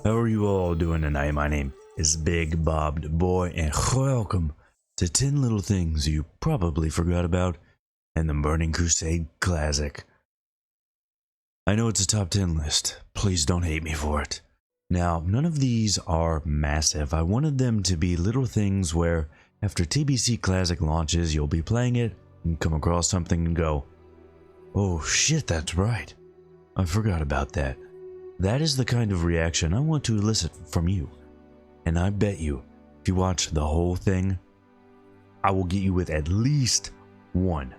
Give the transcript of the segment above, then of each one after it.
How are you all doing tonight? My name is Bigbobbedboi, and welcome to 10 little things you probably forgot about in the Burning Crusade Classic. I know it's a top 10 list. Please don't hate me for it. Now, none of these are massive. I wanted them to be little things where after TBC Classic launches, you'll be playing it and come across something and go, "Oh shit, that's right. I forgot about that." That is the kind of reaction I want to elicit from you. And I bet you, if you watch the whole thing, I will get you with at least one.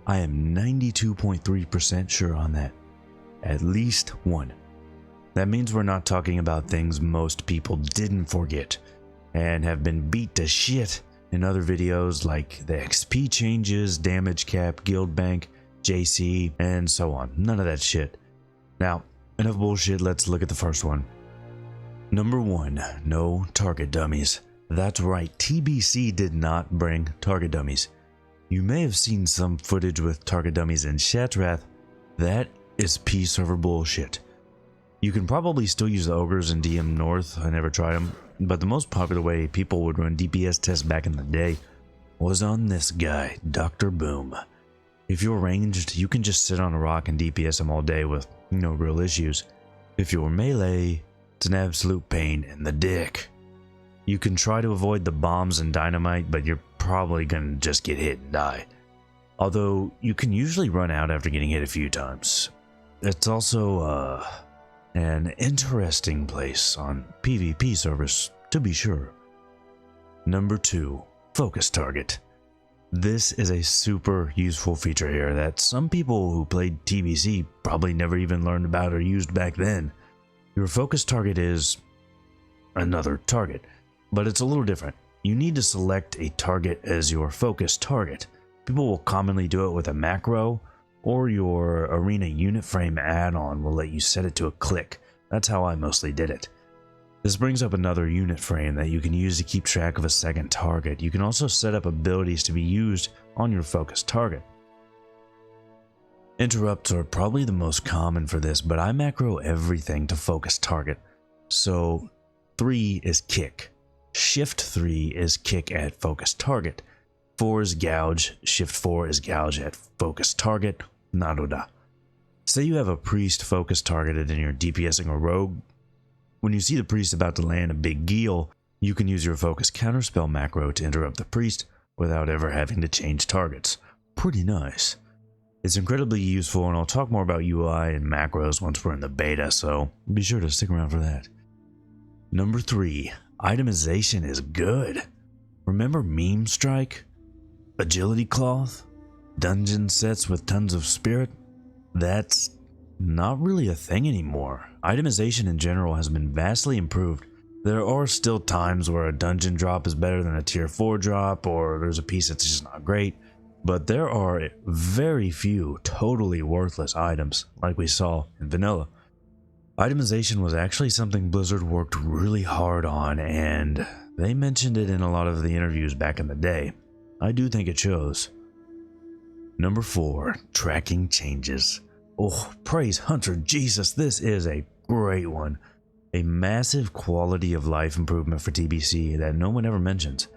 I am 92.3% sure on that. At least one. That means we're not talking about things most people didn't forget and have been beat to shit in other videos like the XP changes, damage cap, guild bank, JC, and so on. None of that shit. Now, enough bullshit, let's look at the first one. Number 1, no target dummies. That's right, TBC did not bring target dummies. You may have seen some footage with target dummies in Shattrath. That is P-server bullshit. You can probably still use the ogres in DM North, I never tried them, but the most popular way people would run DPS tests back in the day was on this guy, Dr. Boom. If you're ranged, you can just sit on a rock and DPS him all day with no real issues. If you're melee, it's an absolute pain in the dick. You can try to avoid the bombs and dynamite, but you're probably gonna just get hit and die. Although, you can usually run out after getting hit a few times. It's also, an interesting place on PvP servers, to be sure. Number 2, focus target. This is a super useful feature here that some people who played TBC probably never even learned about or used back then. Your focus target is another target, but it's a little different. You need to select a target as your focus target. People will commonly do it with a macro, or your arena unit frame add-on will let you set it to a click. That's how I mostly did it. This brings up another unit frame that you can use to keep track of a second target. You can also set up abilities to be used on your focus target. Interrupts are probably the most common for this, but I macro everything to focus target. So 3 is kick. Shift 3 is kick at focus target. 4 is gouge. Shift 4 is gouge at focus target. Naruda. Say you have a priest focus targeted and you're DPSing a rogue. When you see the priest about to land a big geel, you can use your focus counterspell macro to interrupt the priest without ever having to change targets. Pretty nice. It's incredibly useful, and I'll talk more about UI and macros once we're in the beta, so be sure to stick around for that. Number 3, itemization is good. Remember meme strike? Agility cloth? Dungeon sets with tons of spirit? That's not really a thing anymore. Itemization in general has been vastly improved. There are still times where a dungeon drop is better than a tier 4 drop, or there's a piece that's just not great, but there are very few totally worthless items like we saw in vanilla. Itemization was actually something Blizzard worked really hard on, and they mentioned it in a lot of the interviews back in the day. I do think it shows. Number 4, tracking changes. Oh, praise Hunter Jesus, this is a great one. A massive quality of life improvement for TBC that no one ever mentions.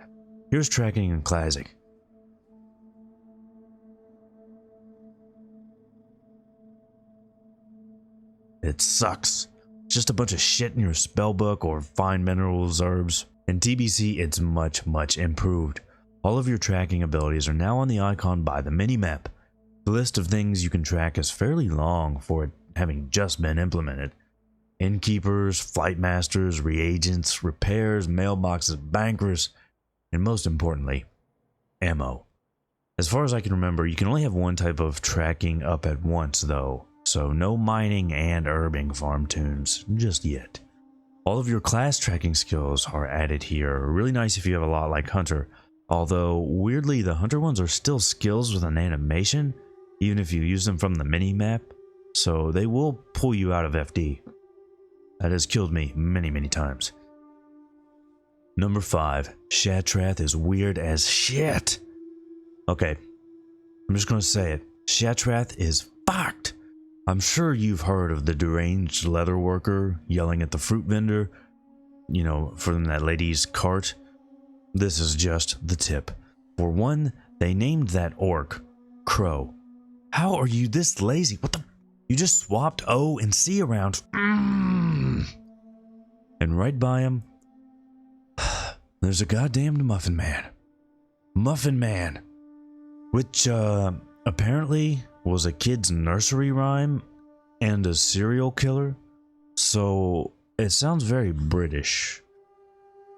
Here's tracking in Classic. It sucks. It's just a bunch of shit in your spellbook or find minerals, herbs. In TBC, it's much improved. All of your tracking abilities are now on the icon by the minimap. The list of things you can track is fairly long for it having just been implemented. Innkeepers, flight masters, reagents, repairs, mailboxes, bankers, and most importantly, ammo. As far as I can remember, you can only have one type of tracking up at once though, so no mining and herbing farm tunes just yet. All of your class tracking skills are added here, really nice if you have a lot like Hunter, although weirdly the Hunter ones are still skills with an animation, even if you use them from the mini-map, so they will pull you out of FD. That has killed me many times. Number 5, Shattrath is weird as shit. Okay, I'm just gonna say it. Shattrath is fucked. I'm sure you've heard of the deranged leather worker yelling at the fruit vendor, you know, from that lady's cart. This is just the tip. For one, they named that orc Crow. How are you this lazy? What the? You just swapped O and C around. And right by him, there's a goddamned Muffin Man. Muffin Man. Which, apparently was a kid's nursery rhyme and a serial killer. So, it sounds very British.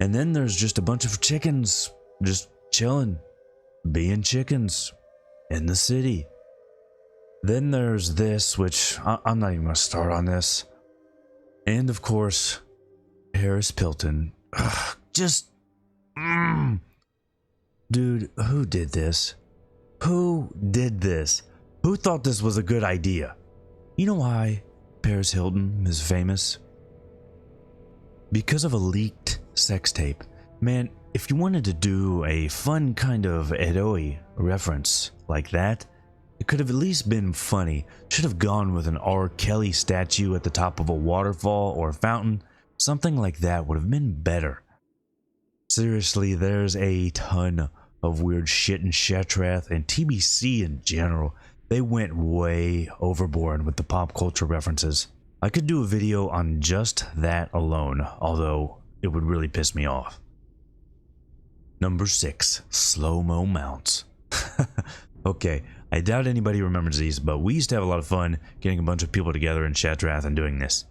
And then there's just a bunch of chickens just chilling, being chickens in the city. Then there's this, which I'm not even going to start on this. And of course, Paris Pilton. Ugh, Dude, who did this? Who did this? Who thought this was a good idea? You know why Paris Hilton is famous? Because of a leaked sex tape. Man, if you wanted to do a fun kind of Edoi reference like that, it could have at least been funny. Should have gone with an R. Kelly statue at the top of a waterfall or fountain. Something like that would have been better. Seriously, there's a ton of weird shit in Shatrath and TBC in general. They went way overboard with the pop culture references. I could do a video on just that alone, although it would really piss me off. Number 6, slow-mo mounts. Okay, I doubt anybody remembers these, but we used to have a lot of fun getting a bunch of people together in Shatrath and doing this.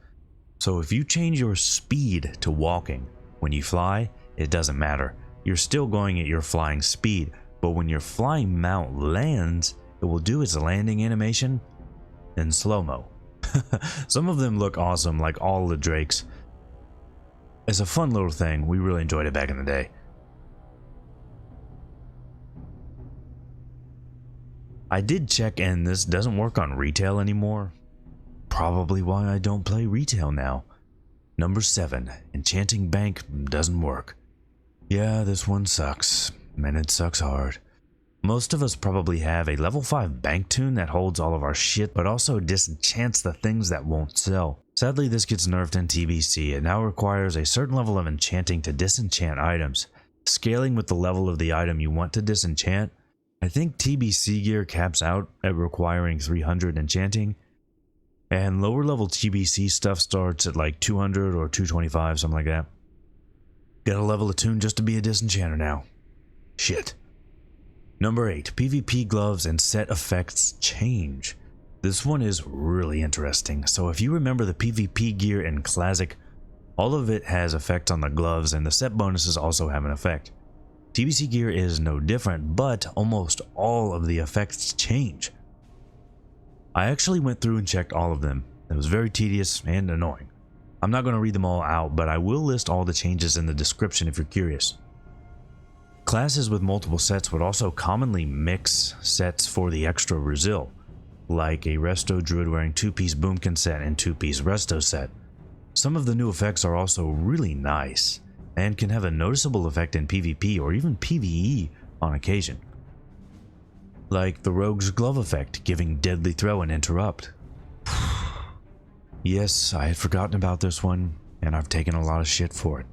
So if you change your speed to walking, when you fly, it doesn't matter. You're still going at your flying speed, but when your flying mount lands, it will do its landing animation in slow-mo. Some of them look awesome, like all the drakes. It's a fun little thing. We really enjoyed it back in the day. I did check, and this doesn't work on retail anymore. Probably why I don't play retail now. Number 7, Enchanting Bank doesn't work. Yeah, this one sucks, and it sucks hard. Most of us probably have a level 5 bank tune that holds all of our shit, but also disenchants the things that won't sell. Sadly, this gets nerfed in TBC. It now requires a certain level of enchanting to disenchant items. Scaling with the level of the item you want to disenchant, I think TBC gear caps out at requiring 300 enchanting, and lower level TBC stuff starts at like 200 or 225, something like that. Gotta level a tune just to be a disenchanter now. Shit. Number 8, PvP gloves and set effects change. This one is really interesting. So if you remember the PvP gear in Classic, all of it has effect on the gloves, and the set bonuses also have an effect. TBC gear is no different, but almost all of the effects change. I actually went through and checked all of them. It was very tedious and annoying. I'm not going to read them all out, but I will list all the changes in the description if you're curious. Classes with multiple sets would also commonly mix sets for the extra resil, like a resto druid wearing 2-piece boomkin set and 2-piece resto set. Some of the new effects are also really nice, and can have a noticeable effect in PvP or even PvE on occasion. Like the rogue's glove effect, giving deadly throw and interrupt. Yes, I had forgotten about this one, and I've taken a lot of shit for it.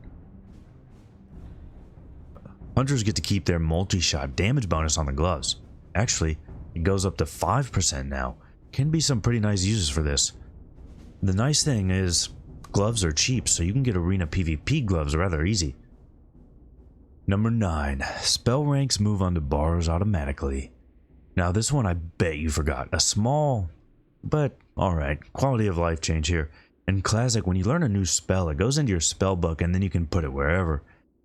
Hunters get to keep their multishot damage bonus on the gloves. Actually, it goes up to 5% now. Can be some pretty nice uses for this. The nice thing is, gloves are cheap, so you can get arena PvP gloves rather easy. Number 9, spell ranks move onto bars automatically. Now this one I bet you forgot. A small, but alright, quality of life change here. In Classic, when you learn a new spell, it goes into your spell book and then you can put it wherever.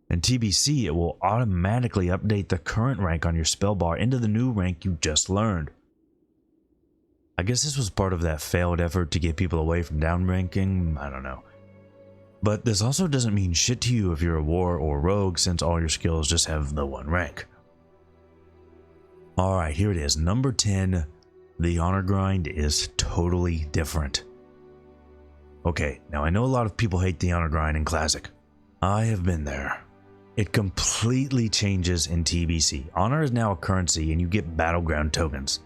In TBC, it will automatically update the current rank on your spell bar into the new rank you just learned. I guess this was part of that failed effort to get people away from downranking, I don't know. But this also doesn't mean shit to you if you're a war or rogue, since all your skills just have the one rank. Alright, here it is. Number 10. The honor grind is totally different. Okay, now I know a lot of people hate the honor grind in Classic. I have been there. It completely changes in TBC. Honor is now a currency and you get battleground tokens.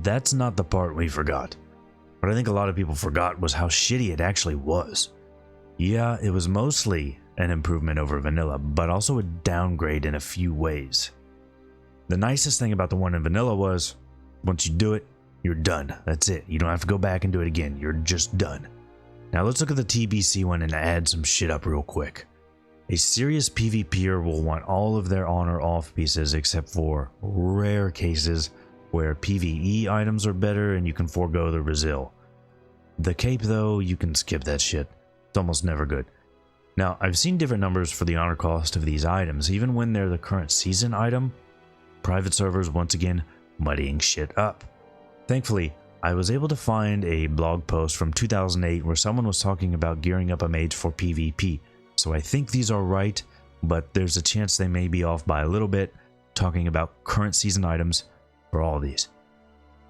That's not the part we forgot. What I think a lot of people forgot was how shitty it actually was. Yeah, it was mostly an improvement over vanilla, but also a downgrade in a few ways. The nicest thing about the one in vanilla was, once you do it, you're done. That's it. You don't have to go back and do it again. You're just done. Now let's look at the TBC one and add some shit up real quick. A serious PvPer will want all of their honor off pieces except for rare cases where PvE items are better and you can forego the resil. The cape though, you can skip that shit. It's almost never good. Now, I've seen different numbers for the honor cost of these items, even when they're the current season item. Private servers, once again, muddying shit up. Thankfully, I was able to find a blog post from 2008 where someone was talking about gearing up a mage for PvP. So I think these are right, but there's a chance they may be off by a little bit, talking about current season items for all of these.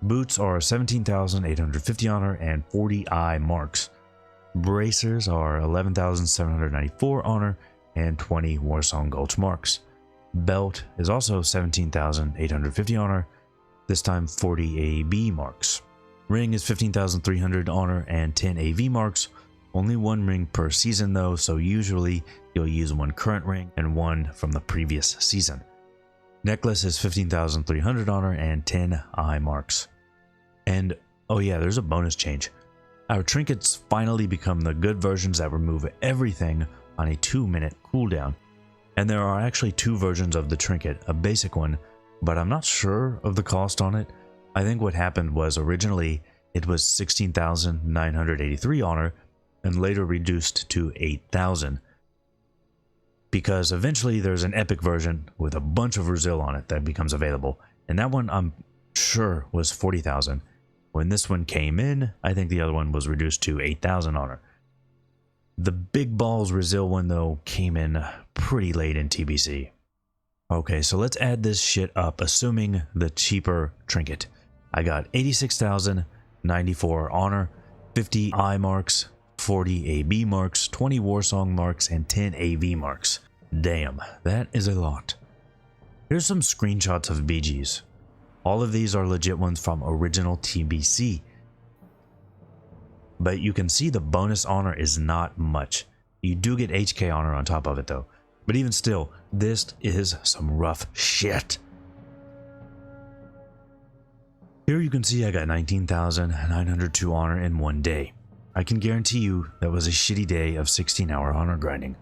Boots are 17,850 honor and 40 eye marks. Bracers are 11,794 honor and 20 Warsong Gulch marks. Belt is also 17,850 honor, this time 40 AB marks. Ring is 15,300 honor and 10 AV marks. Only one ring per season though, so usually you'll use one current ring and one from the previous season. Necklace is 15,300 honor and 10 eye marks. And oh yeah, there's a bonus change. Our trinkets finally become the good versions that remove everything on a 2-minute cooldown. And there are actually two versions of the trinket, a basic one, but I'm not sure of the cost on it. I think what happened was originally it was 16,983 honor and later reduced to 8,000. Because eventually there's an epic version with a bunch of resil on it that becomes available. And that one I'm sure was 40,000. When this one came in, I think the other one was reduced to 8,000 honor. The big balls resil one though came in pretty late in TBC. Okay, so let's add this shit up, assuming the cheaper trinket. I got 86,094 honor, 50 eye marks, 40 AB marks, 20 Warsong marks, and 10 AV marks. Damn, that is a lot. Here's some screenshots of BGs. All of these are legit ones from original TBC. But you can see the bonus honor is not much. You do get HK honor on top of it though. But even still, this is some rough shit. Here you can see I got 19,902 honor in one day. I can guarantee you that was a shitty day of 16-hour honor grinding.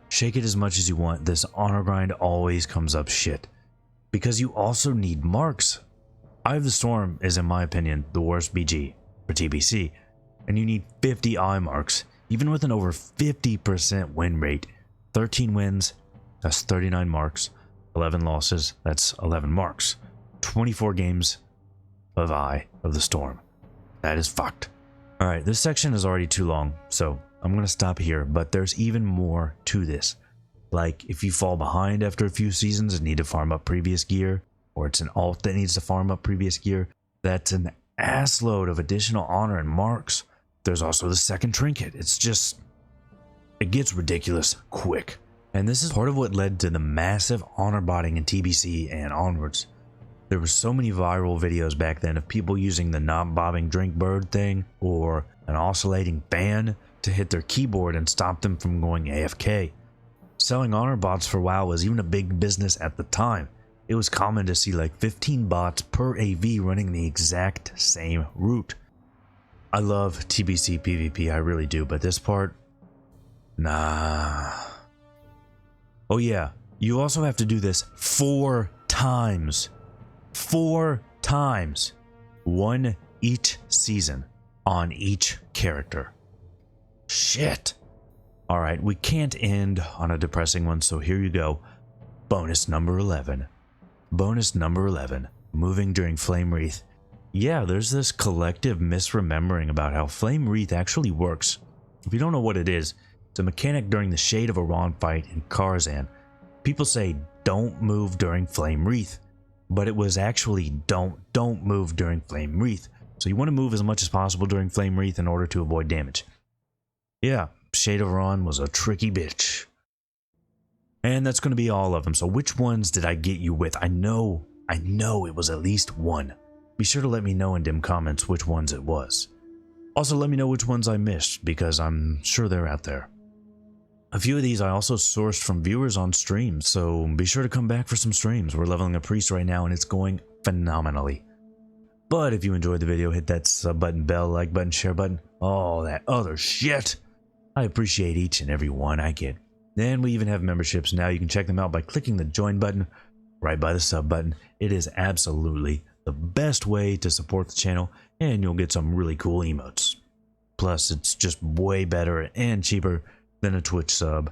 Shake it as much as you want, this honor grind always comes up shit. Because you also need marks. Eye of the Storm is, in my opinion, the worst BG for TBC. And you need 50 eye marks, even with an over 50% win rate. 13 wins, that's 39 marks. 11 losses, that's 11 marks. 24 games of Eye of the Storm. That is fucked. Alright, this section is already too long, so I'm going to stop here, but there's even more to this. Like, if you fall behind after a few seasons and need to farm up previous gear, or it's an alt that needs to farm up previous gear, that's an assload of additional honor and marks. There's also the second trinket. It's just, it gets ridiculous quick. And this is part of what led to the massive honor botting in TBC and onwards. There were so many viral videos back then of people using the not bobbing drink bird thing or an oscillating fan to hit their keyboard and stop them from going AFK. Selling honor bots for WoW was even a big business at the time. It was common to see like 15 bots per AV running the exact same route. I love TBC PvP, I really do, but this part, nah. Oh yeah, you also have to do this 4 times. 4 times. 1 each season on each character. Shit. Alright, we can't end on a depressing one, so here you go. Bonus number 11. Bonus number 11. Moving during Flame Wreath. Yeah, there's this collective misremembering about how Flame Wreath actually works. If you don't know what it is, it's a mechanic during the Shade of Iran fight in Karzhan. People say don't move during Flame Wreath, but it was actually don't move during Flame Wreath. So you want to move as much as possible during Flame Wreath in order to avoid damage. Yeah, Shade of Iran was a tricky bitch. And that's going to be all of them. So which ones did I get you with? I know it was at least one. Be sure to let me know in dim comments which ones it was. Also, let me know which ones I missed, because I'm sure they're out there. A few of these I also sourced from viewers on stream, so be sure to come back for some streams. We're leveling a priest right now and it's going phenomenally. But if you enjoyed the video, hit that sub button, bell, like button, share button, all that other shit. I appreciate each and every one I get. And we even have memberships now. You can check them out by clicking the join button right by the sub button. It is absolutely the best way to support the channel, and you'll get some really cool emotes. Plus, it's just way better and cheaper than a Twitch sub.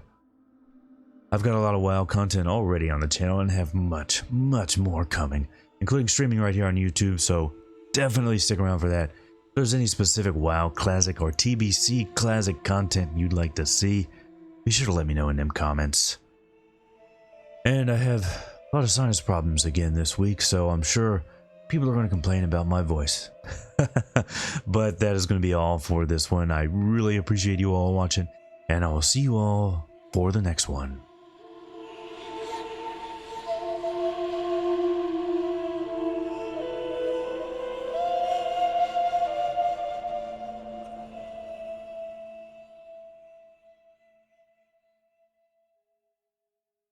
I've got a lot of WoW content already on the channel and have much more coming, including streaming right here on YouTube, so definitely stick around for that. If there's any specific WoW Classic or TBC Classic content you'd like to see, be sure to let me know in them comments. And I have a lot of sinus problems again this week, so I'm sure people are going to complain about my voice. But that is going to be all for this one. I really appreciate you all watching, and I will see you all for the next one.